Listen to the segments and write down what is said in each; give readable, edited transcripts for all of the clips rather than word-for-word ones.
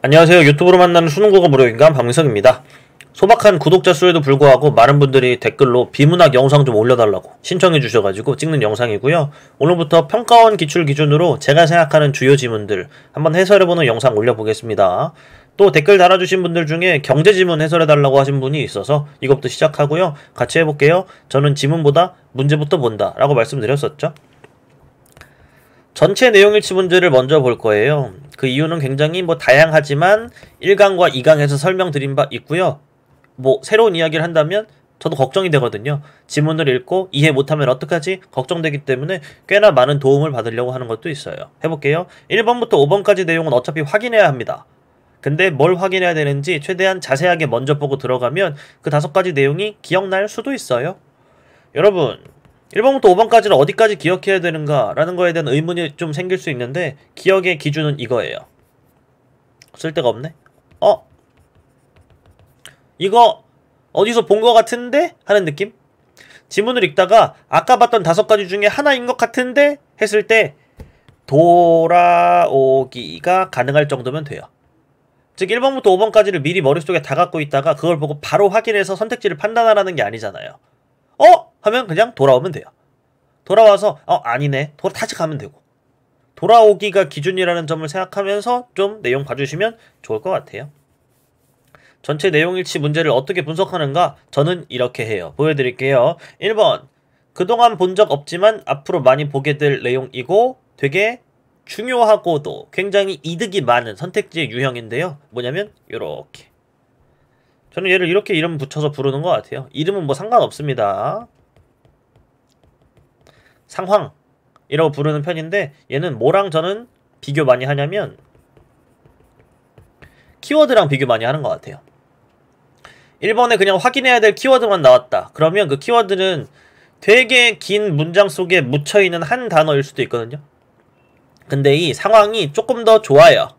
안녕하세요. 유튜브로 만나는 수능국어 무료인간 박민석입니다. 소박한 구독자 수에도 불구하고 많은 분들이 댓글로 비문학 영상 좀 올려달라고 신청해 주셔가지고 찍는 영상이고요. 오늘부터 평가원 기출 기준으로 제가 생각하는 주요 지문들 한번 해설해보는 영상 올려보겠습니다. 또 댓글 달아주신 분들 중에 경제 지문 해설해달라고 하신 분이 있어서 이것부터 시작하고요. 같이 해볼게요. 저는 지문보다 문제부터 본다 라고 말씀드렸었죠. 전체 내용일치 문제를 먼저 볼 거예요. 그 이유는 굉장히 다양하지만 1강과 2강에서 설명드린 바 있고요. 새로운 이야기를 한다면 저도 걱정이 되거든요. 지문을 읽고 이해 못하면 어떡하지? 걱정되기 때문에 꽤나 많은 도움을 받으려고 하는 것도 있어요. 해볼게요. 1번부터 5번까지 내용은 어차피 확인해야 합니다. 근데 뭘 확인해야 되는지 최대한 자세하게 먼저 보고 들어가면 그 5가지 내용이 기억날 수도 있어요. 여러분 1번부터 5번까지를 어디까지 기억해야 되는가 라는 거에 대한 의문이 좀 생길 수 있는데 기억의 기준은 이거예요. 쓸데가 없네? 이거 어디서 본 것 같은데? 하는 느낌? 지문을 읽다가 아까 봤던 5가지 중에 하나인 것 같은데? 했을 때 돌아오기가 가능할 정도면 돼요. 즉 1번부터 5번까지를 미리 머릿속에 다 갖고 있다가 그걸 보고 바로 확인해서 선택지를 판단하라는 게 아니잖아요. 하면 그냥 돌아오면 돼요. 돌아와서 아니네 다시 가면 되고, 돌아오기가 기준이라는 점을 생각하면서 좀 내용 봐주시면 좋을 것 같아요. 전체 내용일치 문제를 어떻게 분석하는가 저는 이렇게 해요. 보여드릴게요. 1번 그동안 본 적 없지만 앞으로 많이 보게 될 내용이고 되게 중요하고도 굉장히 이득이 많은 선택지의 유형인데요. 뭐냐면 요렇게, 저는 얘를 이렇게 이름 붙여서 부르는 것 같아요. 이름은 상관없습니다. 상황이라고 부르는 편인데 얘는 뭐랑 저는 비교 많이 하냐면 키워드랑 비교 많이 하는 것 같아요. 1번에 그냥 확인해야 될 키워드만 나왔다. 그러면 그 키워드는 되게 긴 문장 속에 묻혀있는 한 단어일 수도 있거든요. 근데 이 상황이 조금 더 좋아요.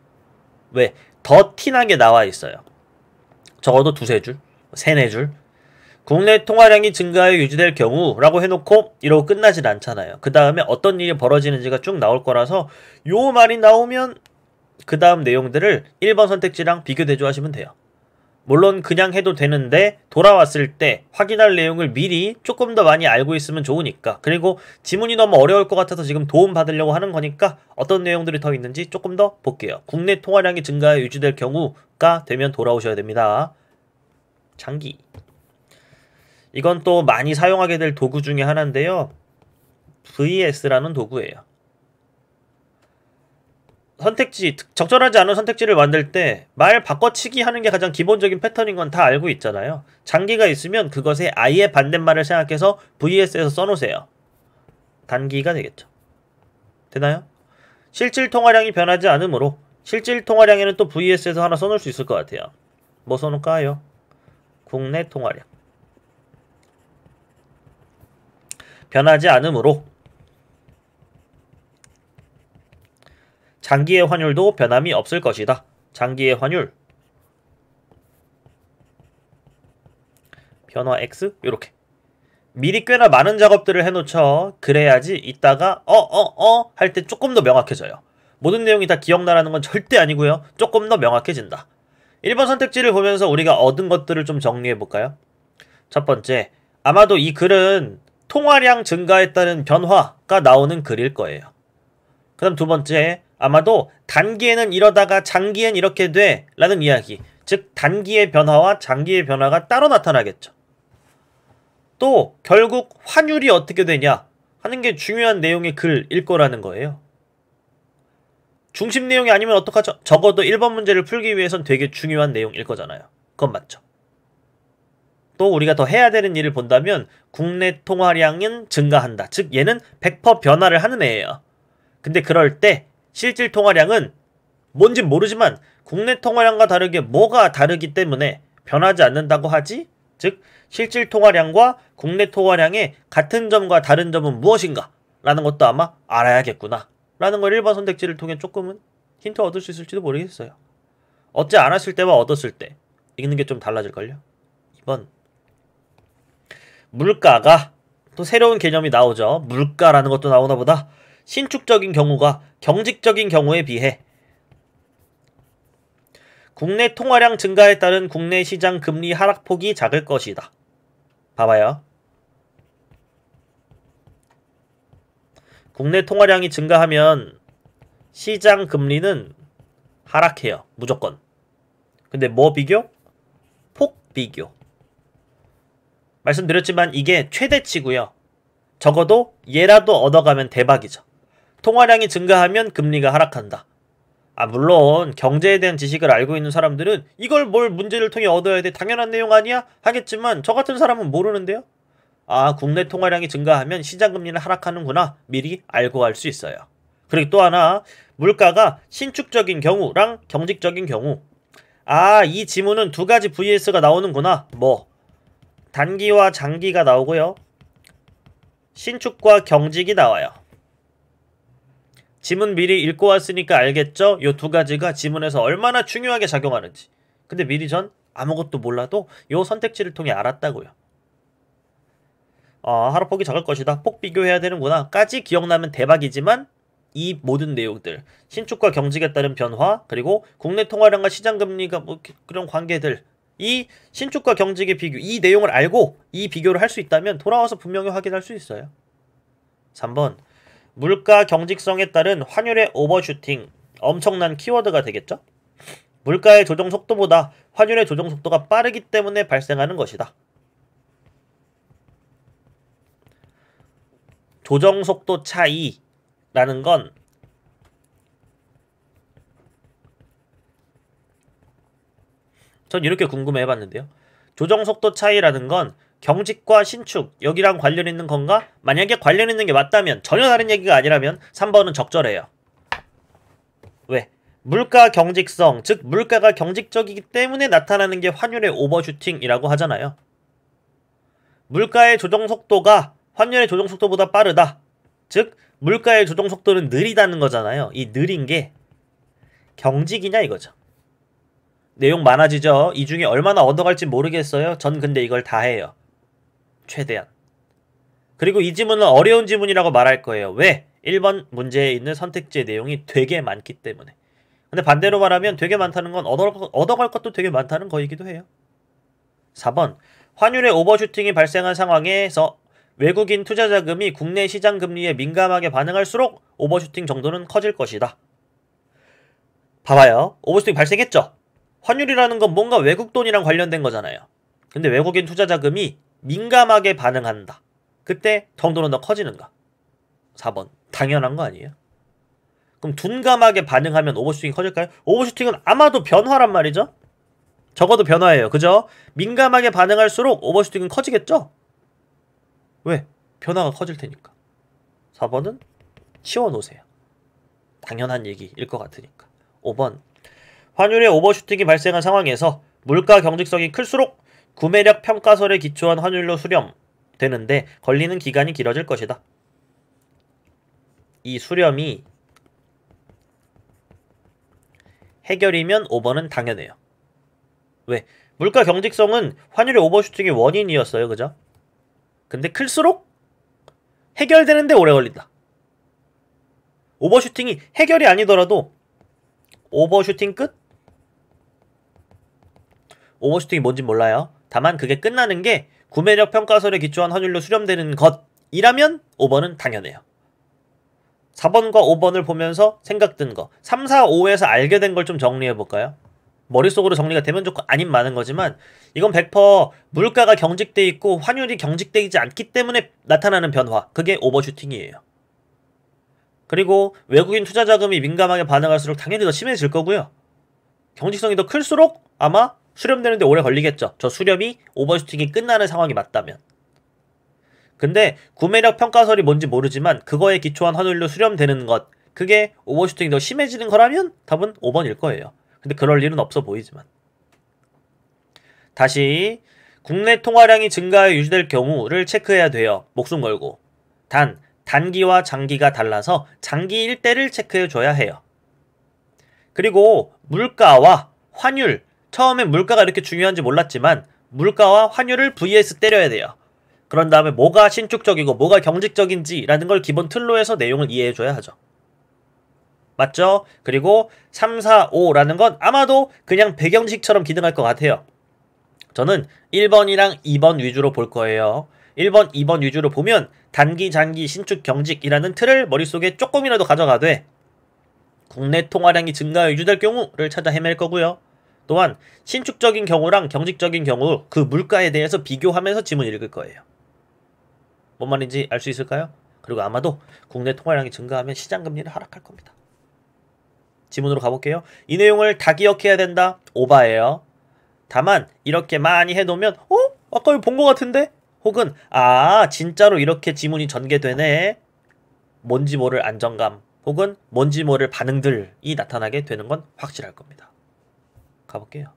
왜? 더 티나게 나와 있어요. 적어도 2-3줄, 3-4줄. 국내 통화량이 증가해 유지될 경우 라고 해놓고 이러고 끝나진 않잖아요. 그 다음에 어떤 일이 벌어지는지가 쭉 나올 거라서 요 말이 나오면 그 다음 내용들을 1번 선택지랑 비교 대조하시면 돼요. 물론 그냥 해도 되는데 돌아왔을 때 확인할 내용을 미리 조금 더 많이 알고 있으면 좋으니까. 그리고 지문이 너무 어려울 것 같아서 지금 도움 받으려고 하는 거니까 어떤 내용들이 더 있는지 조금 더 볼게요. 국내 통화량이 증가해 유지될 경우가 되면 돌아오셔야 됩니다. 장기, 이건 또 많이 사용하게 될 도구 중에 하나인데요. VS라는 도구예요. 선택지, 적절하지 않은 선택지를 만들 때 말 바꿔치기 하는 게 가장 기본적인 패턴인 건 다 알고 있잖아요. 장기가 있으면 그것의 아예 반대말을 생각해서 VS에서 써놓으세요. 단기가 되겠죠. 되나요? 실질 통화량이 변하지 않으므로 실질 통화량에는 또 VS에서 하나 써놓을 수 있을 것 같아요. 뭐 써놓을까요? 국내 통화량. 변하지 않으므로 장기의 환율도 변함이 없을 것이다. 장기의 환율 변화 X 요렇게 미리 꽤나 많은 작업들을 해놓죠. 그래야지 이따가 할 때 조금 더 명확해져요. 모든 내용이 다 기억나라는 건 절대 아니고요. 조금 더 명확해진다. 1번 선택지를 보면서 우리가 얻은 것들을 좀 정리해볼까요? 첫 번째, 아마도 이 글은 통화량 증가했다는 변화가 나오는 글일 거예요. 그 다음 2번째, 아마도 단기에는 이러다가 장기엔 이렇게 돼 라는 이야기, 즉 단기의 변화와 장기의 변화가 따로 나타나겠죠. 또 결국 환율이 어떻게 되냐 하는 게 중요한 내용의 글일 거라는 거예요. 중심 내용이 아니면 어떡하죠? 적어도 1번 문제를 풀기 위해선 되게 중요한 내용일 거잖아요. 그건 맞죠. 또 우리가 더 해야 되는 일을 본다면 국내 통화량은 증가한다. 즉 얘는 100% 변화를 하는 애예요. 근데 그럴 때 실질 통화량은 뭔진 모르지만 국내 통화량과 다르게 뭐가 다르기 때문에 변하지 않는다고 하지? 즉 실질 통화량과 국내 통화량의 같은 점과 다른 점은 무엇인가? 라는 것도 아마 알아야겠구나 라는 걸 1번 선택지를 통해 조금은 힌트 얻을 수 있을지도 모르겠어요. 얻지 않았을 때와 얻었을 때 읽는 게 좀 달라질걸요. 2번 물가가 또 새로운 개념이 나오죠. 물가라는 것도 나오나 보다. 신축적인 경우가 경직적인 경우에 비해 국내 통화량 증가에 따른 국내 시장 금리 하락폭이 작을 것이다. 봐봐요. 국내 통화량이 증가하면 시장 금리는 하락해요. 무조건. 근데 뭐 비교? 폭 비교. 말씀드렸지만 이게 최대치고요. 적어도 얘라도 얻어가면 대박이죠. 통화량이 증가하면 금리가 하락한다. 물론 경제에 대한 지식을 알고 있는 사람들은 이걸 뭘 문제를 통해 얻어야 돼? 당연한 내용 아니야? 하겠지만 저 같은 사람은 모르는데요. 국내 통화량이 증가하면 시장 금리는 하락하는구나. 미리 알고 할 수 있어요. 그리고 또 하나, 물가가 신축적인 경우랑 경직적인 경우. 이 지문은 두 가지 VS가 나오는구나. 단기와 장기가 나오고요. 신축과 경직이 나와요. 지문 미리 읽고 왔으니까 알겠죠? 요 두 가지가 지문에서 얼마나 중요하게 작용하는지. 근데 미리 전 아무것도 몰라도 요 선택지를 통해 알았다고요. 하락폭이 작을 것이다. 폭 비교해야 되는구나. 까지 기억나면 대박이지만 이 모든 내용들, 신축과 경직에 따른 변화, 그리고 국내 통화량과 시장금리가 그런 관계들, 이 신축과 경직의 비교, 이 내용을 알고 이 비교를 할 수 있다면 돌아와서 분명히 확인할 수 있어요. 3번, 물가 경직성에 따른 환율의 오버슈팅. 엄청난 키워드가 되겠죠? 물가의 조정 속도보다 환율의 조정 속도가 빠르기 때문에 발생하는 것이다. 조정 속도 차이라는 건 전 이렇게 궁금해 해봤는데요. 조정 속도 차이라는 건 경직과 신축 여기랑 관련 있는 건가? 만약에 관련 있는 게 맞다면, 전혀 다른 얘기가 아니라면 3번은 적절해요. 왜? 물가 경직성, 즉 물가가 경직적이기 때문에 나타나는 게 환율의 오버슈팅이라고 하잖아요. 물가의 조정 속도가 환율의 조정 속도보다 빠르다. 즉 물가의 조정 속도는 느리다는 거잖아요. 이 느린 게 경직이냐 이거죠. 내용 많아지죠. 이 중에 얼마나 얻어갈지 모르겠어요. 전 근데 이걸 다 해요. 최대한. 그리고 이 지문은 어려운 지문이라고 말할 거예요. 왜? 1번 문제에 있는 선택지의 내용이 되게 많기 때문에. 근데 반대로 말하면 되게 많다는 건 얻어갈 것도 되게 많다는 거이기도 해요. 4번, 환율의 오버슈팅이 발생한 상황에서 외국인 투자자금이 국내 시장 금리에 민감하게 반응할수록 오버슈팅 정도는 커질 것이다. 봐봐요. 오버슈팅 발생했죠? 환율이라는 건 뭔가 외국 돈이랑 관련된 거잖아요. 근데 외국인 투자자금이 민감하게 반응한다. 그때 정도는 더 커지는가? 4번. 당연한 거 아니에요? 그럼 둔감하게 반응하면 오버슈팅이 커질까요? 오버슈팅은 아마도 변화란 말이죠? 적어도 변화예요. 그죠? 민감하게 반응할수록 오버슈팅은 커지겠죠? 왜? 변화가 커질 테니까. 4번은 치워놓으세요. 당연한 얘기일 것 같으니까. 5번. 환율의 오버슈팅이 발생한 상황에서 물가 경직성이 클수록 구매력 평가설에 기초한 환율로 수렴되는데 걸리는 기간이 길어질 것이다. 이 수렴이 해결이면 5번은 당연해요. 왜? 물가 경직성은 환율의 오버슈팅의 원인이었어요. 그죠? 근데 클수록 해결되는데 오래 걸린다. 오버슈팅이 해결이 아니더라도 오버슈팅 끝? 오버슈팅이 뭔진 몰라요. 다만 그게 끝나는 게 구매력 평가설에 기초한 환율로 수렴되는 것이라면 5번은 당연해요. 4번과 5번을 보면서 생각든 거, 3, 4, 5에서 알게 된 걸 좀 정리해볼까요? 머릿속으로 정리가 되면 좋고 아님 많은 거지만 이건 100% 물가가 경직돼 있고 환율이 경직돼 있지 않기 때문에 나타나는 변화, 그게 오버슈팅이에요. 그리고 외국인 투자 자금이 민감하게 반응할수록 당연히 더 심해질 거고요. 경직성이 더 클수록 아마 수렴되는데 오래 걸리겠죠. 저 수렴이 오버슈팅이 끝나는 상황이 맞다면. 근데 구매력 평가설이 뭔지 모르지만 그거에 기초한 환율로 수렴되는 것, 그게 오버슈팅이 더 심해지는 거라면 답은 5번일 거예요. 근데 그럴 일은 없어 보이지만. 다시 국내 통화량이 증가해 유지될 경우를 체크해야 돼요. 목숨 걸고. 단기와 장기가 달라서 장기일 때를 체크해줘야 해요. 그리고 물가와 환율, 처음엔 물가가 이렇게 중요한지 몰랐지만 물가와 환율을 vs 때려야 돼요. 그런 다음에 뭐가 신축적이고 뭐가 경직적인지 라는 걸 기본 틀로 해서 내용을 이해해줘야 하죠. 맞죠? 그리고 3, 4, 5라는 건 아마도 그냥 배경지식처럼 기능할 것 같아요. 저는 1번이랑 2번 위주로 볼 거예요. 1번, 2번 위주로 보면 단기, 장기, 신축, 경직이라는 틀을 머릿속에 조금이라도 가져가되 국내 통화량이 증가 유지될 경우를 찾아 헤맬 거고요. 또한 신축적인 경우랑 경직적인 경우 그 물가에 대해서 비교하면서 지문 읽을 거예요. 뭔 말인지 알 수 있을까요? 그리고 아마도 국내 통화량이 증가하면 시장금리를 하락할 겁니다. 지문으로 가볼게요. 이 내용을 다 기억해야 된다. 오바예요. 다만 이렇게 많이 해놓으면 아까 본 것 같은데? 혹은 진짜로 이렇게 지문이 전개되네. 뭔지 모를 안정감 혹은 뭔지 모를 반응들이 나타나게 되는 건 확실할 겁니다. 가볼게요.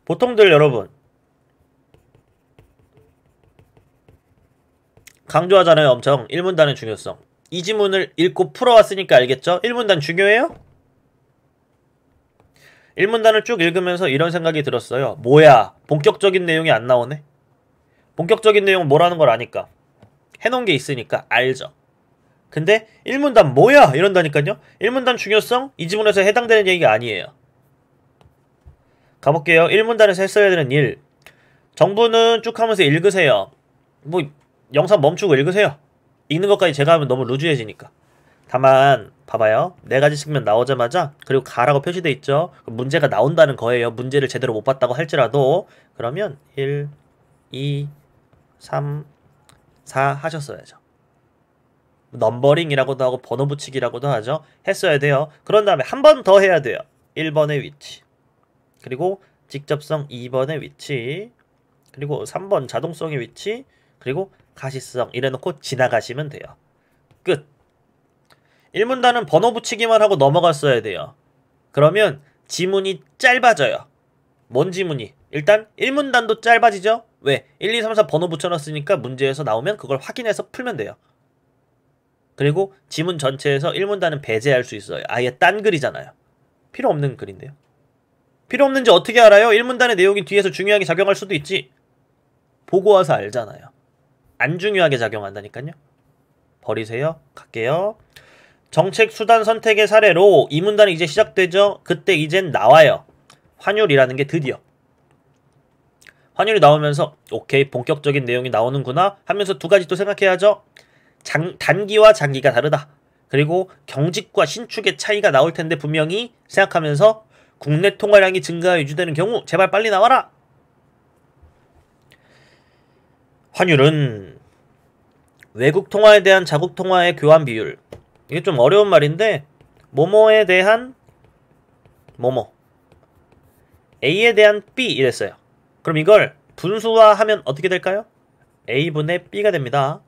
보통들 여러분 강조하잖아요. 엄청 1문단의 중요성. 이 지문을 읽고 풀어왔으니까 알겠죠? 1문단 중요해요? 1문단을 쭉 읽으면서 이런 생각이 들었어요. 뭐야, 본격적인 내용이 안 나오네? 본격적인 내용은 뭐라는 걸 아니까. 해놓은 게 있으니까 알죠. 근데 1문단 뭐야? 이런다니까요? 1문단 중요성? 이 지문에서 해당되는 얘기가 아니에요. 가볼게요. 1문단에서 했어야 되는 일. 정부는 쭉 하면서 읽으세요. 뭐 영상 멈추고 읽으세요. 읽는 것까지 제가 하면 너무 루즈해지니까. 다만 봐봐요. 4가지 측면 나오자마자 그리고 가라고 표시돼 있죠. 문제가 나온다는 거예요. 문제를 제대로 못 봤다고 할지라도. 그러면 1, 2, 3, 4 하셨어야죠. 넘버링이라고도 하고 번호 붙이기라고도 하죠. 했어야 돼요. 그런 다음에 한 번 더 해야 돼요. 1번의 위치, 그리고 직접성 2번의 위치, 그리고 3번 자동성의 위치, 그리고 가시성 이래놓고 지나가시면 돼요. 끝. 1문단은 번호 붙이기만 하고 넘어갔어야 돼요. 그러면 지문이 짧아져요. 뭔 지문이? 일단 1문단도 짧아지죠? 왜? 1, 2, 3, 4 번호 붙여놨으니까 문제에서 나오면 그걸 확인해서 풀면 돼요. 그리고 지문 전체에서 1문단은 배제할 수 있어요. 아예 딴 글이잖아요. 필요 없는 글인데요. 필요 없는지 어떻게 알아요? 1문단의 내용이 뒤에서 중요하게 작용할 수도 있지. 보고 와서 알잖아요. 안 중요하게 작용한다니까요. 버리세요. 갈게요. 정책 수단 선택의 사례로 이 문단이 이제 시작되죠. 그때 이젠 나와요. 환율이라는 게 드디어. 환율이 나오면서 오케이 본격적인 내용이 나오는구나 하면서 2가지 또 생각해야죠. 단기와 장기가 다르다. 그리고 경직과 신축의 차이가 나올 텐데 분명히 생각하면서 국내 통화량이 증가 유지되는 경우 제발 빨리 나와라. 환율은 외국 통화에 대한 자국 통화의 교환 비율. 이게 좀 어려운 말인데 뭐뭐에 대한 뭐뭐 A에 대한 B 이랬어요. 그럼 이걸 분수화하면 어떻게 될까요? A분의 B가 됩니다.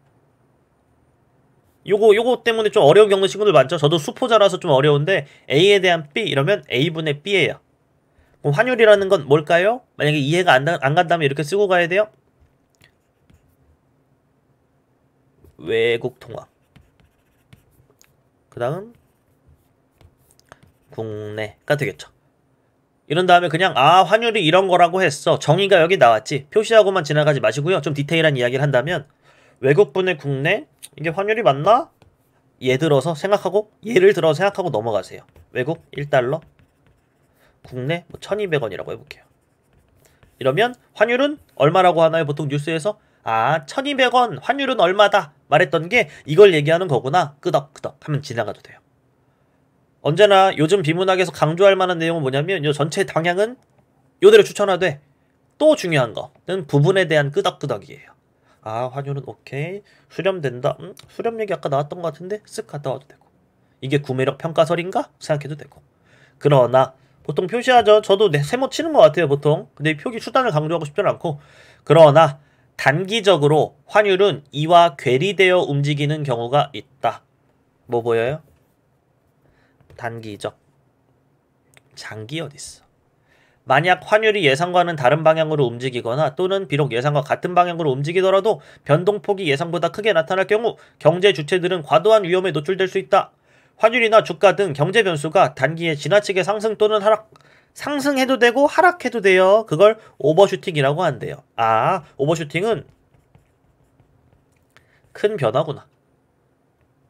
요거 때문에 좀 어려운 겪는 친구들 많죠? 저도 수포자라서 좀 어려운데 A에 대한 B 이러면 A분의 B예요. 그럼 환율이라는 건 뭘까요? 만약에 이해가 안 간다면 이렇게 쓰고 가야 돼요. 외국 통화. 그 다음 국내가 되겠죠. 이런 다음에 그냥 환율이 이런 거라고 했어. 정의가 여기 나왔지. 표시하고만 지나가지 마시고요. 좀 디테일한 이야기를 한다면 외국분의 국내 이게 환율이 맞나? 예를 들어서 생각하고 넘어가세요. 외국 1달러 국내 1200원이라고 해볼게요. 이러면 환율은 얼마라고 하나요? 보통 뉴스에서 1200원 환율은 얼마다 말했던 게 이걸 얘기하는 거구나. 끄덕끄덕 하면 지나가도 돼요. 언제나 요즘 비문학에서 강조할 만한 내용은 뭐냐면 요 전체 방향은 요대로 추천하되 또 중요한 거는 부분에 대한 끄덕끄덕이에요. 환율은 오케이. 수렴된다. 수렴 얘기 아까 나왔던 것 같은데 쓱 갔다 와도 되고. 이게 구매력 평가설인가? 생각해도 되고. 그러나 보통 표시하죠. 저도 세모 치는 것 같아요 보통. 근데 표기 수단을 강조하고 싶지는 않고. 그러나 단기적으로 환율은 이와 괴리되어 움직이는 경우가 있다. 뭐 보여요? 단기적. 장기 어딨어? 만약 환율이 예상과는 다른 방향으로 움직이거나 또는 비록 예상과 같은 방향으로 움직이더라도 변동폭이 예상보다 크게 나타날 경우 경제 주체들은 과도한 위험에 노출될 수 있다. 환율이나 주가 등 경제 변수가 단기에 지나치게 상승 또는 하락, 상승해도 되고 하락해도 돼요. 그걸 오버슈팅이라고 한대요. 오버슈팅은 큰 변화구나.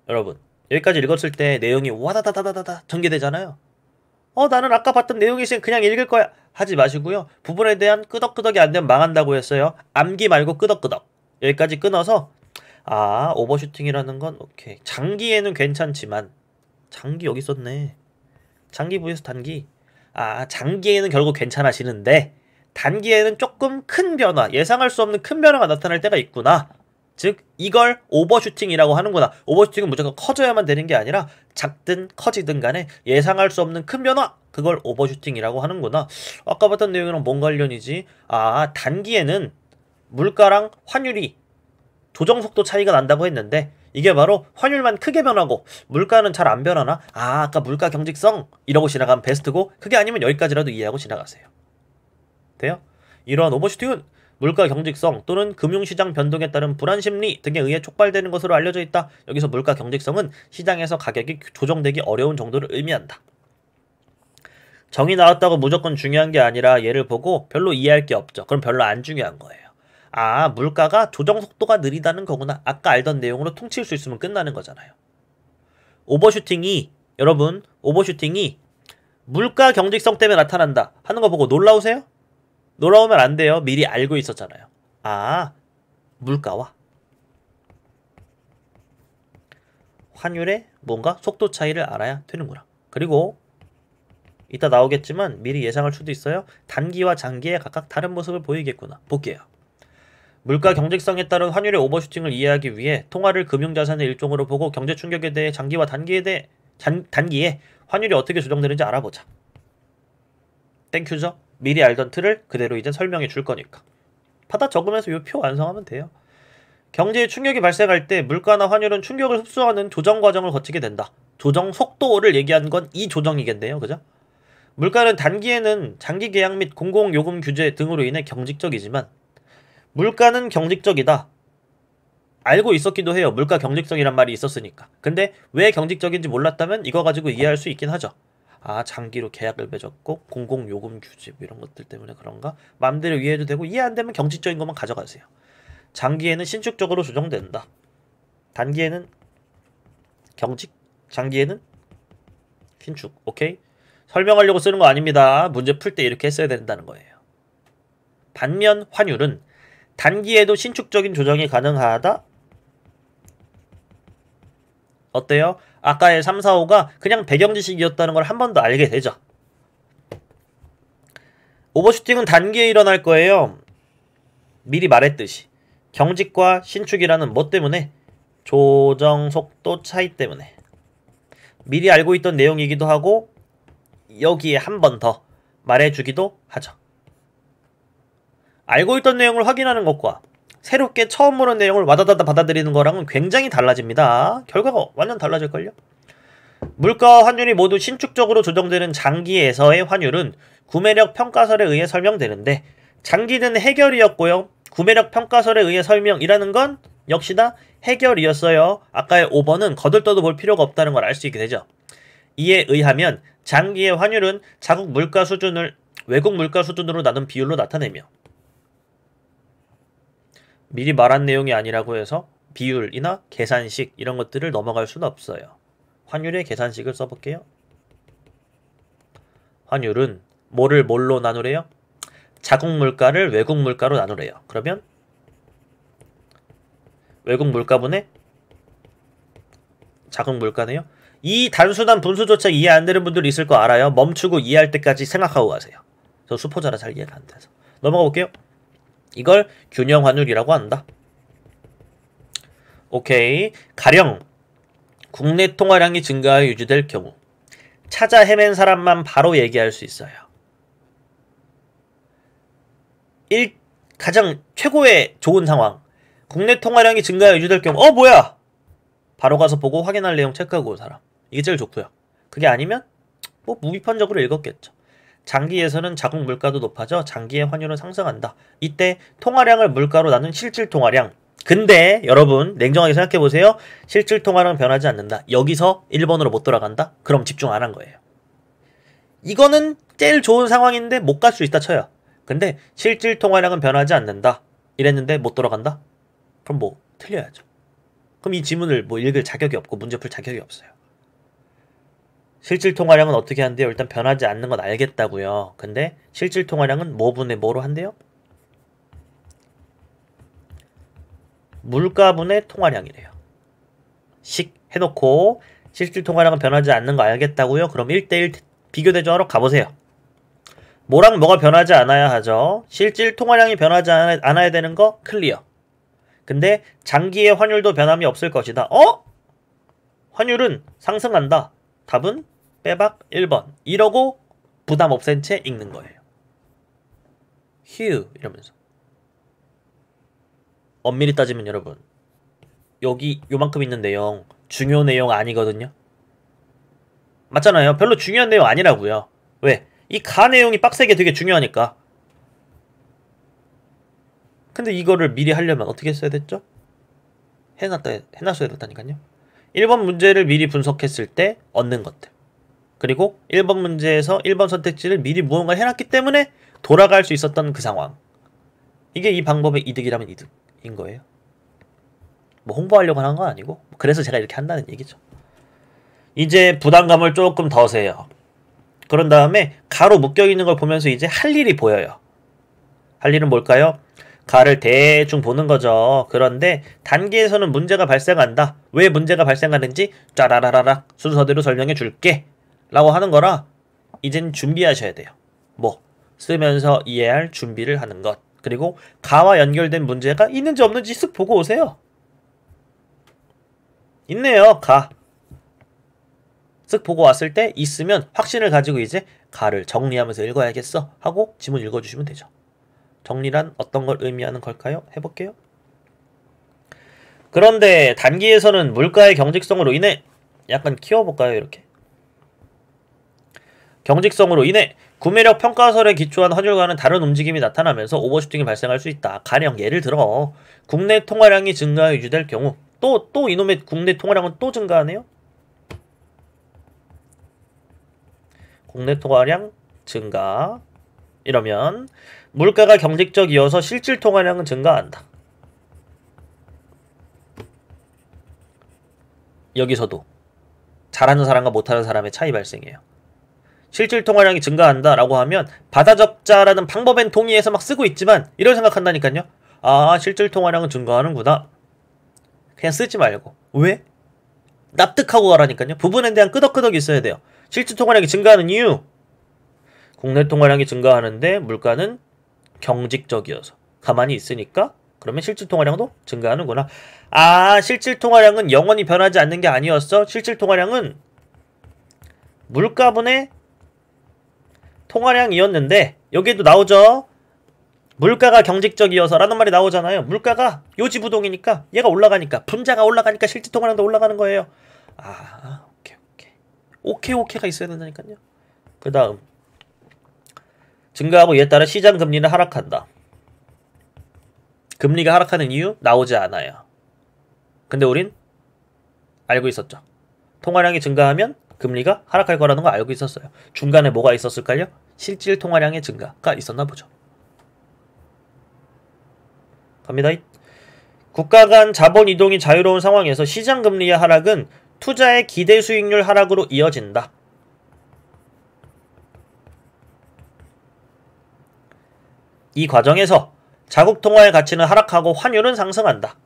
여러분, 여기까지 읽었을 때 내용이 와다다다다다 전개되잖아요. 나는 아까 봤던 내용이 있으니 그냥 읽을 거야 하지 마시고요. 부분에 대한 끄덕끄덕이 안 되면 망한다고 했어요. 암기 말고 끄덕끄덕. 여기까지 끊어서 오버슈팅이라는 건 오케이. 장기에는 괜찮지만 장기 여기 있었네. 장기 vs 단기. 장기에는 결국 괜찮아지는데 단기에는 조금 큰 변화, 예상할 수 없는 큰 변화가 나타날 때가 있구나. 즉 이걸 오버슈팅이라고 하는구나. 오버슈팅은 무조건 커져야만 되는 게 아니라 작든 커지든 간에 예상할 수 없는 큰 변화, 그걸 오버슈팅이라고 하는구나. 아까 봤던 내용이랑 뭔 관련이지? 단기에는 물가랑 환율이 조정 속도 차이가 난다고 했는데 이게 바로 환율만 크게 변하고 물가는 잘 안 변하나? 아까 물가 경직성 이러고 지나가면 베스트고, 그게 아니면 여기까지라도 이해하고 지나가세요. 돼요? 이러한 오버슈팅은 물가 경직성 또는 금융시장 변동에 따른 불안심리 등에 의해 촉발되는 것으로 알려져 있다. 여기서 물가 경직성은 시장에서 가격이 조정되기 어려운 정도를 의미한다. 정의 나왔다고 무조건 중요한 게 아니라 얘를 보고 별로 이해할 게 없죠. 그럼 별로 안 중요한 거예요. 물가가 조정 속도가 느리다는 거구나. 아까 알던 내용으로 퉁칠 수 있으면 끝나는 거잖아요. 여러분 오버슈팅이 물가 경직성 때문에 나타난다 하는 거 보고 놀라우세요? 놀라우면 안 돼요. 미리 알고 있었잖아요. 물가와 환율의 뭔가 속도 차이를 알아야 되는구나. 그리고 이따 나오겠지만 미리 예상할 수도 있어요. 단기와 장기에 각각 다른 모습을 보이겠구나. 볼게요. 물가 경직성에 따른 환율의 오버슈팅을 이해하기 위해 통화를 금융자산의 일종으로 보고 경제 충격에 대해 장기와 단기에 환율이 어떻게 조정되는지 알아보자. 땡큐죠? 미리 알던 틀을 그대로 이제 설명해 줄 거니까. 받아 적으면서 이 표 완성하면 돼요. 경제에 충격이 발생할 때 물가나 환율은 충격을 흡수하는 조정 과정을 거치게 된다. 조정 속도를 얘기한 건 이 조정이겠네요. 그죠? 물가는 단기에는 장기 계약 및 공공요금 규제 등으로 인해 경직적이지만 물가는 경직적이다. 알고 있었기도 해요. 물가 경직성이란 말이 있었으니까. 근데 왜 경직적인지 몰랐다면 이거 가지고 이해할 수 있긴 하죠. 장기로 계약을 맺었고 공공요금 규제 이런 것들 때문에 그런가? 마음대로 이해해도 되고, 이해 안 되면 경직적인 것만 가져가세요. 장기에는 신축적으로 조정된다. 단기에는 경직, 장기에는 신축. 오케이? 설명하려고 쓰는 거 아닙니다. 문제 풀 때 이렇게 했어야 된다는 거예요. 반면 환율은 단기에도 신축적인 조정이 가능하다? 어때요? 아까의 3, 4, 5가 그냥 배경지식이었다는 걸 한 번 더 알게 되죠. 오버슈팅은 단기에 일어날 거예요. 미리 말했듯이 경직과 신축이라는 뭐 때문에? 조정 속도 차이 때문에. 미리 알고 있던 내용이기도 하고 여기에 한 번 더 말해주기도 하죠. 알고 있던 내용을 확인하는 것과 새롭게 처음 보는 내용을 와다다다 받아들이는 거랑은 굉장히 달라집니다. 결과가 완전 달라질걸요? 물가와 환율이 모두 신축적으로 조정되는 장기에서의 환율은 구매력 평가설에 의해 설명되는데, 장기는 해결이었고요. 구매력 평가설에 의해 설명이라는 건 역시나 해결이었어요. 아까의 5번은 거들떠도 볼 필요가 없다는 걸 알 수 있게 되죠. 이에 의하면 장기의 환율은 자국 물가 수준을 외국 물가 수준으로 나눈 비율로 나타내며, 미리 말한 내용이 아니라고 해서 비율이나 계산식 이런 것들을 넘어갈 수는 없어요. 환율의 계산식을 써볼게요. 환율은 뭐를 뭘로 나누래요? 자국 물가를 외국 물가로 나누래요. 그러면 외국 물가분의 자국 물가네요. 이 단순한 분수조차 이해 안 되는 분들 있을 거 알아요. 멈추고 이해할 때까지 생각하고 가세요. 저 수포자라 잘 이해가 안 돼서. 넘어가 볼게요. 이걸 균형 환율이라고 한다. 오케이. 가령 국내 통화량이 증가하여 유지될 경우 찾아 헤맨 사람만 바로 얘기할 수 있어요. 가장 최고의 좋은 상황. 국내 통화량이 증가하여 유지될 경우 뭐야? 바로 가서 보고 확인할 내용 체크하고 온 사람. 이게 제일 좋고요. 그게 아니면 무비판적으로 읽었겠죠. 장기에서는 자국 물가도 높아져 장기의 환율은 상승한다. 이때 통화량을 물가로 나눈 실질 통화량. 근데 여러분 냉정하게 생각해보세요. 실질 통화량은 변하지 않는다. 여기서 1번으로 못 돌아간다? 그럼 집중 안 한 거예요. 이거는 제일 좋은 상황인데 못 갈 수 있다 쳐요. 근데 실질 통화량은 변하지 않는다. 이랬는데 못 돌아간다? 그럼 틀려야죠. 그럼 이 지문을 뭐 읽을 자격이 없고 문제 풀 자격이 없어요. 실질 통화량은 어떻게 한대요? 일단 변하지 않는 건 알겠다고요. 근데 실질 통화량은 뭐분의 뭐로 한대요? 물가분의 통화량이래요. 식 해놓고 실질 통화량은 변하지 않는 거 알겠다고요? 그럼 1대1 비교대조하러 가보세요. 뭐랑 뭐가 변하지 않아야 하죠? 실질 통화량이 변하지 않아야 되는 거 클리어. 근데 장기의 환율도 변함이 없을 것이다. 환율은 상승한다. 답은 빼박 1번. 이러고 부담 없앤 채 읽는 거예요. 휴 이러면서. 엄밀히 따지면 여러분 여기 요만큼 있는 내용 중요 내용 아니거든요. 맞잖아요. 별로 중요한 내용 아니라고요. 왜? 이 가 내용이 빡세게 되게 중요하니까. 근데 이거를 미리 하려면 어떻게 했어야 됐죠? 해놨어야 됐다니까요. 1번 문제를 미리 분석했을 때 얻는 것들. 그리고 1번 문제에서 1번 선택지를 미리 무언가를 해놨기 때문에 돌아갈 수 있었던 그 상황. 이게 이 방법의 이득이라면 이득인 거예요. 뭐 홍보하려고 하는 건 아니고 그래서 제가 이렇게 한다는 얘기죠. 이제 부담감을 조금 더 세요. 그런 다음에 가로 묶여있는 걸 보면서 이제 할 일이 보여요. 할 일은 뭘까요? 가를 대충 보는 거죠. 그런데 단계에서는 문제가 발생한다. 왜 문제가 발생하는지 짜라라라라 순서대로 설명해 줄게 라고 하는 거라 이젠 준비하셔야 돼요. 뭐 쓰면서 이해할 준비를 하는 것. 그리고 가와 연결된 문제가 있는지 없는지 쓱 보고 오세요. 있네요. 가. 쓱 보고 왔을 때 있으면 확신을 가지고 이제 가를 정리하면서 읽어야겠어 하고 지문 읽어주시면 되죠. 정리란 어떤 걸 의미하는 걸까요? 해볼게요. 그런데 단기에서는 물가의 경직성으로 인해 약간 키워볼까요? 이렇게 경직성으로 인해 구매력 평가설에 기초한 환율과는 다른 움직임이 나타나면서 오버슈팅이 발생할 수 있다. 가령 예를 들어 국내 통화량이 증가 유지될 경우 또 이놈의 국내 통화량은 또 증가하네요. 국내 통화량 증가 이러면 물가가 경직적이어서 실질 통화량은 증가한다. 여기서도 잘하는 사람과 못하는 사람의 차이 발생해요. 실질 통화량이 증가한다 라고 하면 받아적자라는 방법엔 동의해서 막 쓰고 있지만 이런 생각한다니까요. 아 실질 통화량은 증가하는구나. 그냥 쓰지 말고. 왜? 납득하고 가라니까요. 부분에 대한 끄덕끄덕이 있어야 돼요. 실질 통화량이 증가하는 이유. 국내 통화량이 증가하는데 물가는 경직적이어서 가만히 있으니까 그러면 실질 통화량도 증가하는구나. 아 실질 통화량은 영원히 변하지 않는 게 아니었어. 실질 통화량은 물가분의 통화량이었는데 여기에도 나오죠. 물가가 경직적이어서 라는 말이 나오잖아요. 물가가 요지부동이니까 얘가 올라가니까 분자가 올라가니까 실질 통화량도 올라가는 거예요. 아 오케이가 있어야 된다니까요. 그 다음 증가하고 이에 따라 시장 금리는 하락한다. 금리가 하락하는 이유 나오지 않아요. 근데 우린 알고 있었죠. 통화량이 증가하면 금리가 하락할 거라는 거 알고 있었어요. 중간에 뭐가 있었을까요? 실질 통화량의 증가가 있었나 보죠. 갑니다. 국가 간 자본 이동이 자유로운 상황에서 시장 금리의 하락은 투자의 기대 수익률 하락으로 이어진다. 이 과정에서 자국 통화의 가치는 하락하고 환율은 상승한다.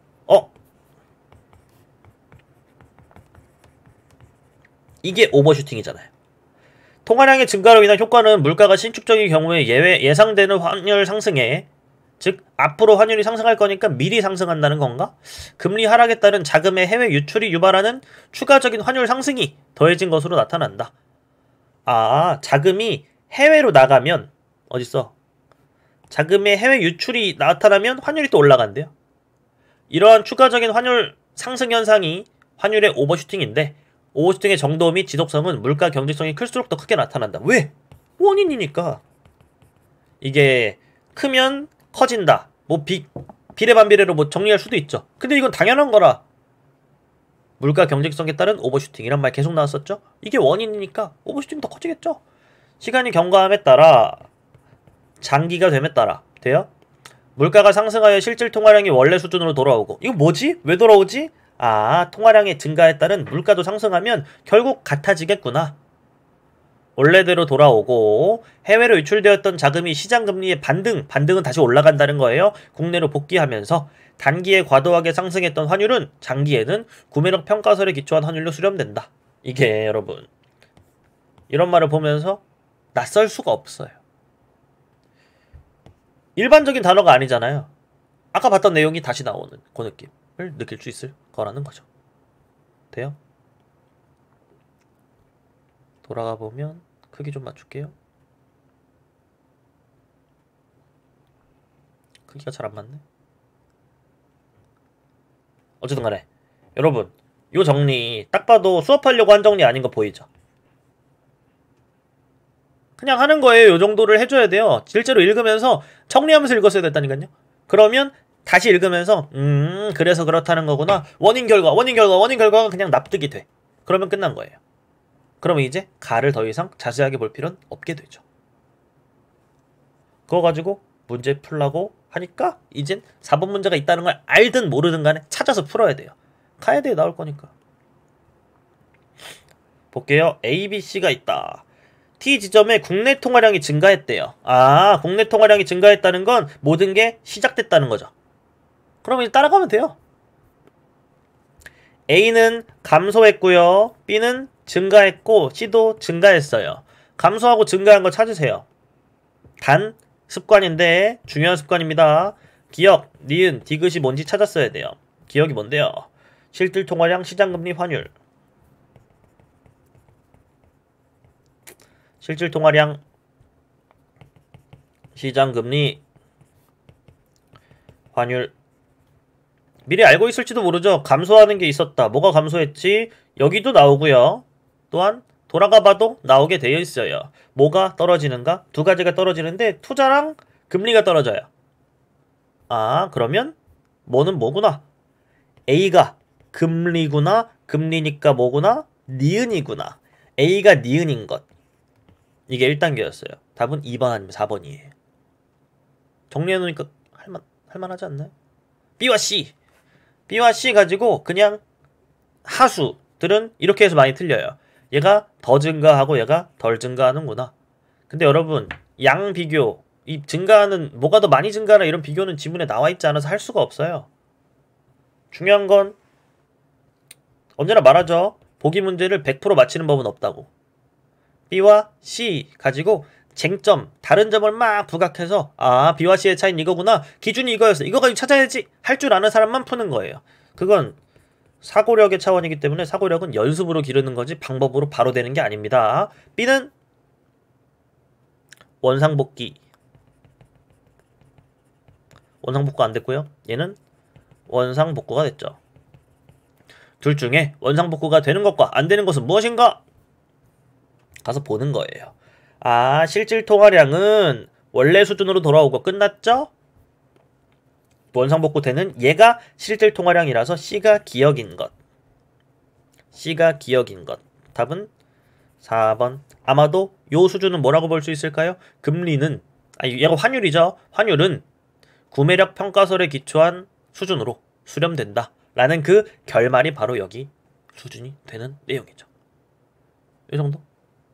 이게 오버슈팅이잖아요. 통화량의 증가로 인한 효과는 물가가 신축적인 경우에 예상되는 환율 상승에 즉 앞으로 환율이 상승할 거니까 미리 상승한다는 건가? 금리 하락에 따른 자금의 해외 유출이 유발하는 추가적인 환율 상승이 더해진 것으로 나타난다. 아 자금이 해외로 나가면 어딨어? 자금의 해외 유출이 나타나면 환율이 또 올라간대요. 이러한 추가적인 환율 상승 현상이 환율의 오버슈팅인데 오버슈팅의 정도 및 지속성은 물가 경직성이 클수록 더 크게 나타난다. 왜? 원인이니까. 이게 크면 커진다. 뭐 비례반비례로 뭐 정리할 수도 있죠. 근데 이건 당연한 거라. 물가 경직성에 따른 오버슈팅이란 말 계속 나왔었죠. 이게 원인이니까 오버슈팅이 더 커지겠죠. 시간이 경과함에 따라 장기가 됨에 따라 돼요. 물가가 상승하여 실질 통화량이 원래 수준으로 돌아오고 이거 뭐지? 왜 돌아오지? 아, 통화량의 증가에 따른 물가도 상승하면 결국 같아지겠구나. 원래대로 돌아오고 해외로 유출되었던 자금이 시장금리의 반등은 다시 올라간다는 거예요. 국내로 복귀하면서 단기에 과도하게 상승했던 환율은 장기에는 구매력 평가설에 기초한 환율로 수렴된다. 이게 여러분 이런 말을 보면서 낯설 수가 없어요. 일반적인 단어가 아니잖아요. 아까 봤던 내용이 다시 나오는 그 느낌을 느낄 수 있을 거라는 거죠. 돼요? 돌아가 보면 크기 좀 맞출게요. 크기가 잘 안 맞네. 어쨌든 간에 여러분 요 정리 딱 봐도 수업하려고 한 정리 아닌 거 보이죠? 그냥 하는 거예요. 요 정도를 해줘야 돼요. 실제로 읽으면서 정리하면서 읽었어야 됐다니까요. 그러면 다시 읽으면서 그래서 그렇다는 거구나. 원인 결과가 그냥 납득이 돼. 그러면 끝난 거예요. 그러면 이제 가를 더 이상 자세하게 볼 필요는 없게 되죠. 그거 가지고 문제 풀라고 하니까 이젠 4번 문제가 있다는 걸 알든 모르든 간에 찾아서 풀어야 돼요. 가야 돼요. 나올 거니까. 볼게요. A, B, C가 있다. T 지점에 국내 통화량이 증가했대요. 아, 국내 통화량이 증가했다는 건 모든 게 시작됐다는 거죠. 그럼 이제 따라가면 돼요. A는 감소했고요. B는 증가했고 C도 증가했어요. 감소하고 증가한 거 찾으세요. 단 습관인데 중요한 습관입니다. 기억, 니은, 디귿이 뭔지 찾았어야 돼요. 기억이 뭔데요? 실질통화량, 시장금리, 환율. 실질통화량, 시장금리, 환율. 미리 알고 있을지도 모르죠. 감소하는 게 있었다. 뭐가 감소했지? 여기도 나오고요. 또한 돌아가봐도 나오게 되어 있어요. 뭐가 떨어지는가? 두 가지가 떨어지는데 투자랑 금리가 떨어져요. 아, 그러면 뭐는 뭐구나? A가 금리구나. 금리니까 뭐구나? 니은이구나. A가 니은인 것. 이게 1단계였어요. 답은 2번 아니면 4번이에요. 정리해놓으니까 할만하지 않나요? B와 C. B와 C 가지고 그냥 하수들은 이렇게 해서 많이 틀려요. 얘가 더 증가하고 얘가 덜 증가하는구나. 근데 여러분 양 비교, 이 증가하는 뭐가 더 많이 증가하나 이런 비교는 지문에 나와 있지 않아서 할 수가 없어요. 중요한 건 언제나 말하죠. 보기 문제를 100% 맞히는 법은 없다고. B와 C 가지고 쟁점, 다른 점을 막 부각해서 아, B와 C의 차이는 이거구나. 기준이 이거였어. 이거 가지고 찾아야지. 할 줄 아는 사람만 푸는 거예요. 그건 사고력의 차원이기 때문에 사고력은 연습으로 기르는 거지 방법으로 바로 되는 게 아닙니다. B는 원상복귀. 원상복구 안 됐고요. 얘는 원상복구가 됐죠. 둘 중에 원상복구가 되는 것과 안 되는 것은 무엇인가? 가서 보는 거예요. 아, 실질 통화량은 원래 수준으로 돌아오고 끝났죠? 원상복구 되는 얘가 실질 통화량이라서 C가 기억인 것. C가 기억인 것. 답은 4번. 아마도 요 수준은 뭐라고 볼 수 있을까요? 금리는, 얘가 환율이죠. 환율은 구매력 평가설에 기초한 수준으로 수렴된다. 라는 그 결말이 바로 여기 수준이 되는 내용이죠. 이 정도?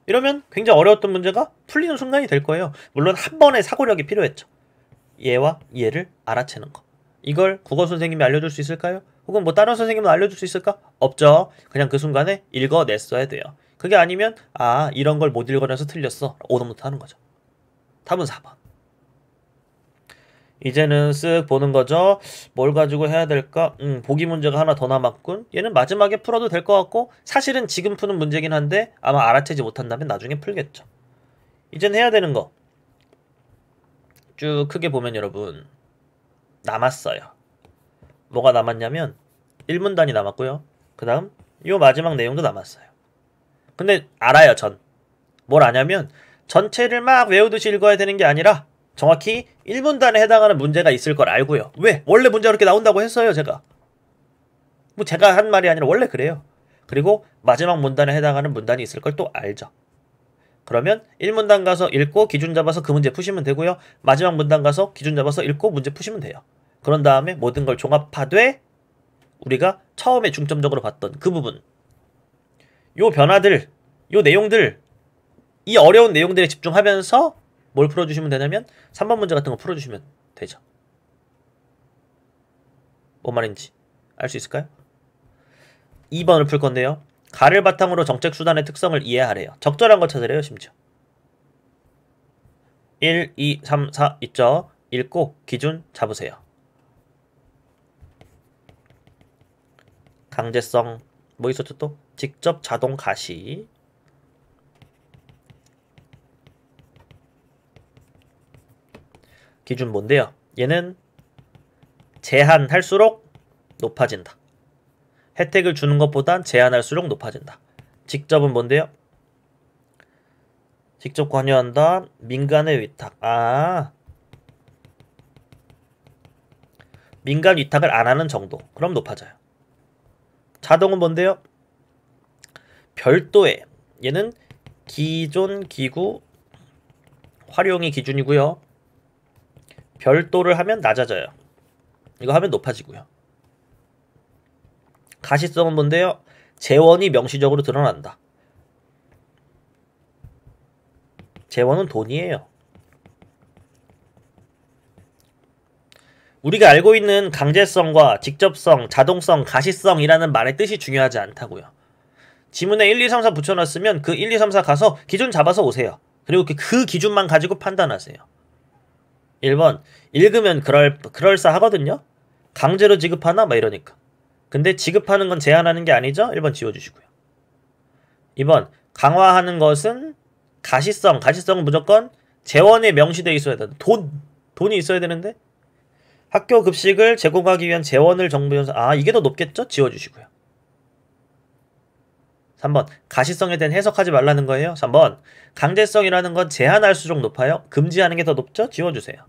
이러면 굉장히 어려웠던 문제가 풀리는 순간이 될 거예요. 물론 한 번의 사고력이 필요했죠. 얘와 얘를 알아채는 거. 이걸 국어 선생님이 알려줄 수 있을까요? 혹은 뭐 다른 선생님은 알려줄 수 있을까? 없죠. 그냥 그 순간에 읽어냈어야 돼요. 그게 아니면 아, 이런 걸 못 읽어내서 틀렸어. 오답부터 하는 거죠. 답은 4번. 이제는 쓱 보는 거죠. 뭘 가지고 해야 될까? 보기 문제가 하나 더 남았군. 얘는 마지막에 풀어도 될 것 같고 사실은 지금 푸는 문제긴 한데 아마 알아채지 못한다면 나중에 풀겠죠. 이젠 해야 되는 거 쭉 크게 보면 여러분 남았어요. 뭐가 남았냐면 1문단이 남았고요. 그 다음 요 마지막 내용도 남았어요. 근데 알아요. 뭘 아냐면 전체를 막 외우듯이 읽어야 되는 게 아니라 정확히 1문단에 해당하는 문제가 있을 걸 알고요. 왜? 원래 문제가 그렇게 나온다고 했어요. 제가 뭐 제가 한 말이 아니라 원래 그래요. 그리고 마지막 문단에 해당하는 문단이 있을 걸 또 알죠. 그러면 1문단 가서 읽고 기준 잡아서 그 문제 푸시면 되고요. 마지막 문단 가서 기준 잡아서 읽고 문제 푸시면 돼요. 그런 다음에 모든 걸 종합하되 우리가 처음에 중점적으로 봤던 그 부분, 요 변화들, 요 내용들, 이 어려운 내용들에 집중하면서 뭘 풀어주시면 되냐면 3번 문제 같은 거 풀어주시면 되죠. 뭔 말인지 알 수 있을까요? 2번을 풀 건데요. 가를 바탕으로 정책수단의 특성을 이해하래요. 적절한 거 찾으래요. 심지어 1, 2, 3, 4 있죠? 읽고 기준 잡으세요. 강제성 뭐 있었죠 또? 직접 자동 가시, 기준 뭔데요? 얘는 제한할수록 높아진다. 혜택을 주는 것보단 제한할수록 높아진다. 직접은 뭔데요? 직접 관여한다. 민간의 위탁. 민간 위탁을 안 하는 정도. 그럼 높아져요. 자동은 뭔데요? 별도의, 얘는 기존 기구 활용이 기준이고요. 별도를 하면 낮아져요. 이거 하면 높아지고요. 가시성은 뭔데요? 재원이 명시적으로 드러난다. 재원은 돈이에요. 우리가 알고 있는 강제성과 직접성, 자동성, 가시성이라는 말의 뜻이 중요하지 않다고요. 지문에 1, 2, 3, 4 붙여놨으면 그 1, 2, 3, 4 가서 기준 잡아서 오세요. 그리고 그 기준만 가지고 판단하세요. 1번 읽으면 그럴싸하거든요. 강제로 지급하나? 막 이러니까. 근데 지급하는 건 제한하는 게 아니죠? 1번 지워주시고요. 2번 강화하는 것은 가시성은 무조건 재원에 명시되어 있어야 된다. 돈이 있어야 되는데 학교 급식을 제공하기 위한 재원을 정부에서 이게 더 높겠죠? 지워주시고요. 3번 가시성에 대한 해석하지 말라는 거예요. 3번 강제성이라는 건 제한할수록 높아요. 금지하는 게 더 높죠? 지워주세요.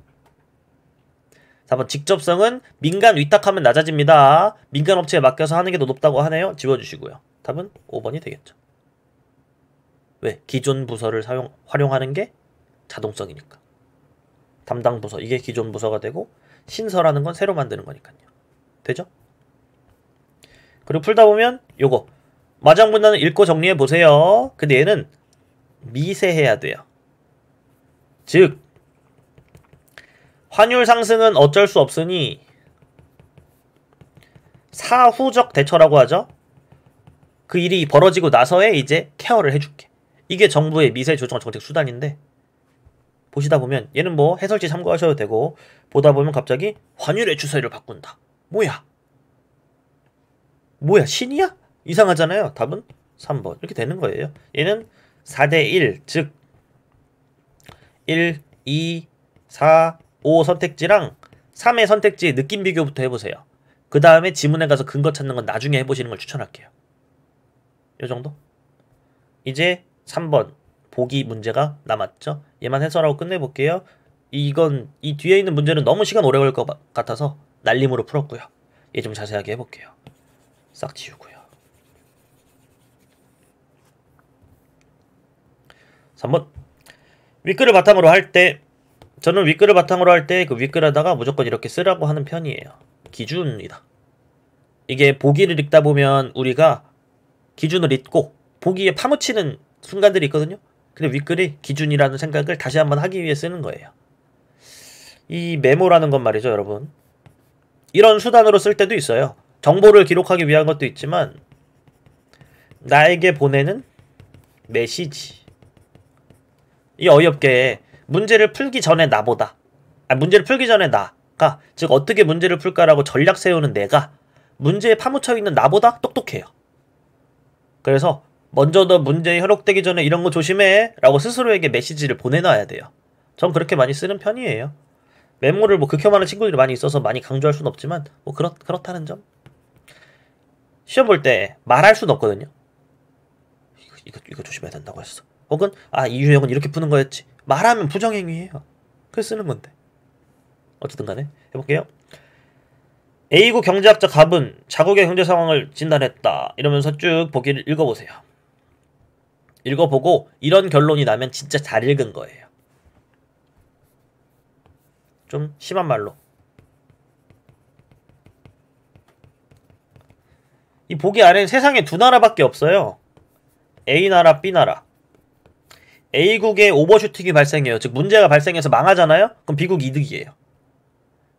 4번 직접성은 민간 위탁하면 낮아집니다. 민간 업체에 맡겨서 하는 게 더 높다고 하네요. 지워주시고요. 답은 5번이 되겠죠. 왜? 기존 부서를 활용하는 게 자동성이니까. 담당 부서, 이게 기존 부서가 되고 신설하는 건 새로 만드는 거니까요. 되죠? 그리고 풀다 보면 요거 마장분단을 읽고 정리해 보세요. 근데 얘는 미세해야 돼요. 즉 환율 상승은 어쩔 수 없으니 사후적 대처라고 하죠. 그 일이 벌어지고 나서에 이제 케어를 해줄게. 이게 정부의 미세 조정 정책 수단인데 보시다 보면 얘는 뭐 해설지 참고하셔도 되고 보다 보면 갑자기 환율의 추세를 바꾼다. 뭐야 신이야? 이상하잖아요. 답은 3번 이렇게 되는 거예요. 얘는 4대1 즉 1, 2, 4, 5 선택지랑 3의 선택지의 느낌 비교부터 해보세요. 그 다음에 지문에 가서 근거 찾는 건 나중에 해보시는 걸 추천할게요. 요 정도? 이제 3번 보기 문제가 남았죠. 얘만 해설하고 끝내볼게요. 이 뒤에 있는 문제는 너무 시간 오래 걸릴 것 같아서 날림으로 풀었고요. 얘 좀 자세하게 해볼게요. 싹 지우고요. 3번 윗글을 바탕으로 할 때 저는 윗글을 바탕으로 할 때 그 윗글에다가 무조건 이렇게 쓰라고 하는 편이에요. 기준이다. 이게 보기를 읽다 보면 우리가 기준을 읽고 보기에 파묻히는 순간들이 있거든요. 근데 윗글이 기준이라는 생각을 다시 한번 하기 위해 쓰는 거예요. 이 메모라는 건 말이죠, 여러분. 이런 수단으로 쓸 때도 있어요. 정보를 기록하기 위한 것도 있지만 나에게 보내는 메시지. 이 어이없게 문제를 풀기 전에 나보다 문제를 풀기 전에 나가 즉 어떻게 문제를 풀까라고 전략 세우는 내가 문제에 파묻혀 있는 나보다 똑똑해요. 그래서 먼저 너 문제에 현혹되기 전에 이런 거 조심해 라고 스스로에게 메시지를 보내놔야 돼요. 전 그렇게 많이 쓰는 편이에요. 메모를 뭐 극혐하는 친구들이 많이 있어서 많이 강조할 수는 없지만 뭐 그렇다는 점. 시험 볼 때 말할 수는 없거든요. 이거 조심해야 된다고 했어. 혹은 이 유형은 이렇게 푸는 거였지. 말하면 부정행위예요. 그래서 쓰는 건데. 어쨌든 간에 해볼게요. A국 경제학자 갑은 자국의 경제 상황을 진단했다. 이러면서 쭉 보기를 읽어보세요. 읽어보고 이런 결론이 나면 진짜 잘 읽은 거예요. 좀 심한 말로. 이 보기 안에 세상에 두 나라밖에 없어요. A나라, B나라. A국에 오버슈팅이 발생해요. 즉 문제가 발생해서 망하잖아요? 그럼 B국이 이득이에요.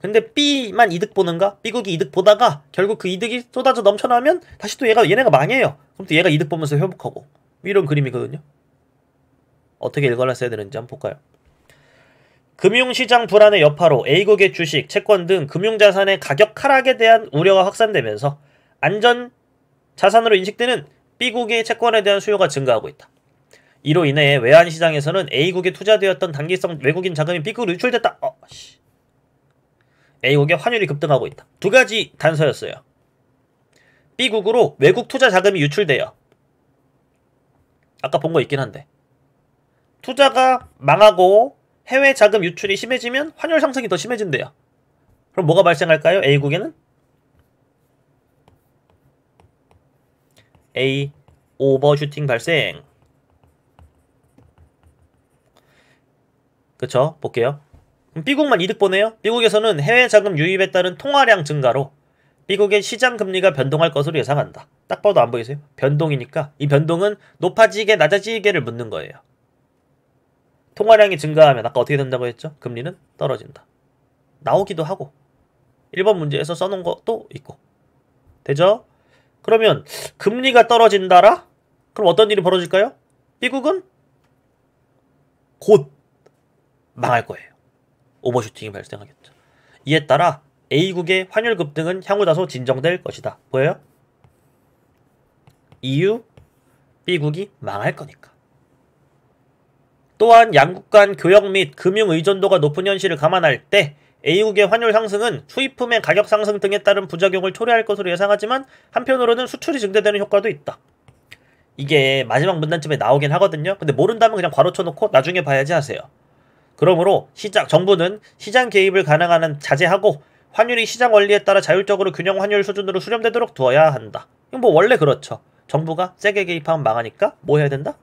근데 B만 이득 보는가? B국이 이득 보다가 결국 그 이득이 쏟아져 넘쳐나면 다시 또 얘네가 망해요. 그럼 또 얘가 이득 보면서 회복하고. 이런 그림이거든요. 어떻게 읽어놨어야 되는지 한번 볼까요? 금융시장 불안의 여파로 A국의 주식, 채권 등 금융자산의 가격 하락에 대한 우려가 확산되면서 안전 자산으로 인식되는 B국의 채권에 대한 수요가 증가하고 있다. 이로 인해 외환시장에서는 A국에 투자되었던 단기성 외국인 자금이 B국으로 유출됐다. A국의 환율이 급등하고 있다. 두 가지 단서였어요. B국으로 외국 투자 자금이 유출돼요. 아까 본 거 있긴 한데. 투자가 망하고 해외 자금 유출이 심해지면 환율 상승이 더 심해진대요. 그럼 뭐가 발생할까요? A국에는? A. 오버슈팅 발생. 그쵸? 볼게요. 그럼 B국만 이득 보네요? B국에서는 해외 자금 유입에 따른 통화량 증가로 B국의 시장 금리가 변동할 것으로 예상한다. 딱 봐도 안 보이세요? 변동이니까 이 변동은 높아지게 낮아지게를 묻는 거예요. 통화량이 증가하면 아까 어떻게 된다고 했죠? 금리는 떨어진다. 나오기도 하고 1번 문제에서 써놓은 것도 있고. 되죠? 그러면 금리가 떨어진다라? 그럼 어떤 일이 벌어질까요? B국은 곧 망할 거예요. 오버슈팅이 발생하겠죠. 이에 따라 A국의 환율 급등은 향후 다소 진정될 것이다. 보여요? 이유? B국이 망할 거니까. 또한 양국 간 교역 및 금융 의존도가 높은 현실을 감안할 때 A국의 환율 상승은 수입품의 가격 상승 등에 따른 부작용을 초래할 것으로 예상하지만 한편으로는 수출이 증대되는 효과도 있다. 이게 마지막 문단쯤에 나오긴 하거든요. 근데 모른다면 그냥 괄호 쳐놓고 나중에 봐야지 하세요. 그러므로 정부는 시장 개입을 가능한 한 자제하고 환율이 시장 원리에 따라 자율적으로 균형 환율 수준으로 수렴되도록 두어야 한다. 이건 뭐 원래 그렇죠. 정부가 세게 개입하면 망하니까 뭐 해야 된다?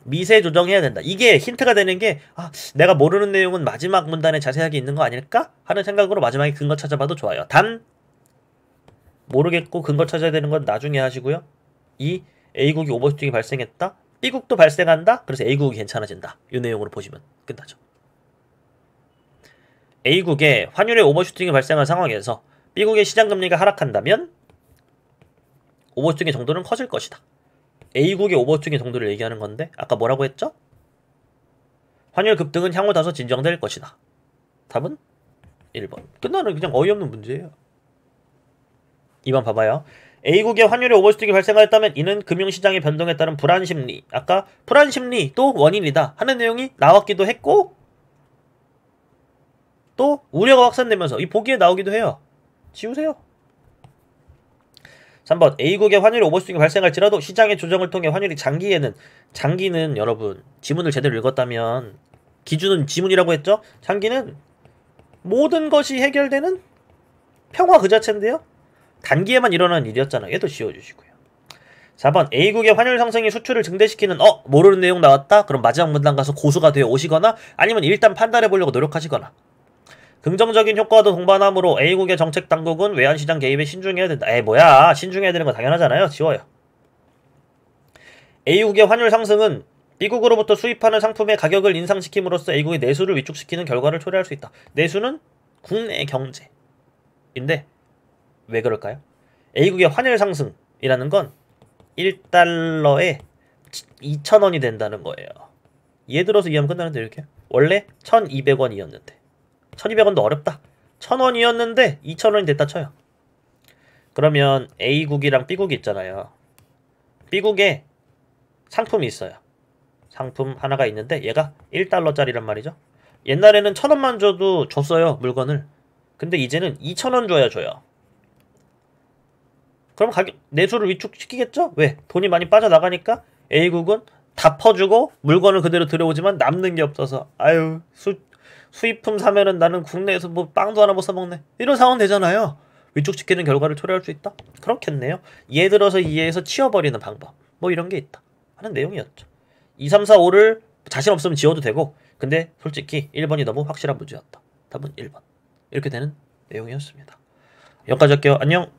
미세 조정해야 된다. 이게 힌트가 되는 게 내가 모르는 내용은 마지막 문단에 자세하게 있는 거 아닐까? 하는 생각으로 마지막에 근거 찾아봐도 좋아요. 단 모르겠고 근거 찾아야 되는 건 나중에 하시고요. 이 A국이 오버슈팅이 발생했다. B국도 발생한다. 그래서 A국이 괜찮아진다. 이 내용으로 보시면 끝나죠. A국의 환율의 오버슈팅이 발생한 상황에서 B국의 시장금리가 하락한다면 오버슈팅의 정도는 커질 것이다. A국의 오버슈팅의 정도를 얘기하는 건데 아까 뭐라고 했죠? 환율 급등은 향후 다소 진정될 것이다. 답은 1번. 끝나는 그냥 어이없는 문제예요. 2번 봐봐요. A국의 환율의 오버슈팅이 발생하였다면 이는 금융시장의 변동에 따른 불안심리, 아까 불안심리도 원인이다 하는 내용이 나왔기도 했고 또 우려가 확산되면서 이 보기에 나오기도 해요. 지우세요. 3번 A국의 환율의 오버슈팅이 발생할지라도 시장의 조정을 통해 환율이 장기는 여러분 지문을 제대로 읽었다면 기준은 지문이라고 했죠? 장기는 모든 것이 해결되는 평화 그 자체인데요. 단기에만 일어나는 일이었잖아요. 얘도 지워주시고요. 4번 A국의 환율 상승이 수출을 증대시키는 모르는 내용 나왔다? 그럼 마지막 문단 가서 고수가 되어 오시거나 아니면 일단 판단해 보려고 노력하시거나 긍정적인 효과도 동반하므로 A국의 정책 당국은 외환시장 개입에 신중해야 된다. 뭐야 신중해야 되는 거 당연하잖아요. 지워요. A국의 환율 상승은 B국으로부터 수입하는 상품의 가격을 인상시킴으로써 A국의 내수를 위축시키는 결과를 초래할 수 있다. 내수는 국내 경제인데 왜 그럴까요? A국의 환율 상승이라는 건 1달러에 2,000원이 된다는 거예요. 예를 들어서 이해하면 끝나는데 이렇게 원래 1,200원이었는데 1,200원도 어렵다. 1,000원이었는데 2,000원이 됐다 쳐요. 그러면 A국이랑 B국이 있잖아요. B국에 상품이 있어요. 상품 하나가 있는데 얘가 1달러짜리란 말이죠. 옛날에는 1,000원만 줘도 줬어요. 물건을. 근데 이제는 2,000원 줘야 줘요. 그럼 가격 내수를 위축시키겠죠? 왜? 돈이 많이 빠져나가니까 A국은 다 퍼주고 물건을 그대로 들여오지만 남는 게 없어서 아유 수입품 사면은 나는 국내에서 뭐 빵도 하나 못 사먹네. 이런 상황 되잖아요. 위축시키는 결과를 초래할 수 있다? 그렇겠네요. 예를 들어서 이해해서 치워버리는 방법. 뭐 이런 게 있다. 하는 내용이었죠. 2, 3, 4, 5를 자신 없으면 지워도 되고 근데 솔직히 1번이 너무 확실한 문제였다. 답은 1번. 이렇게 되는 내용이었습니다. 여기까지 할게요. 안녕.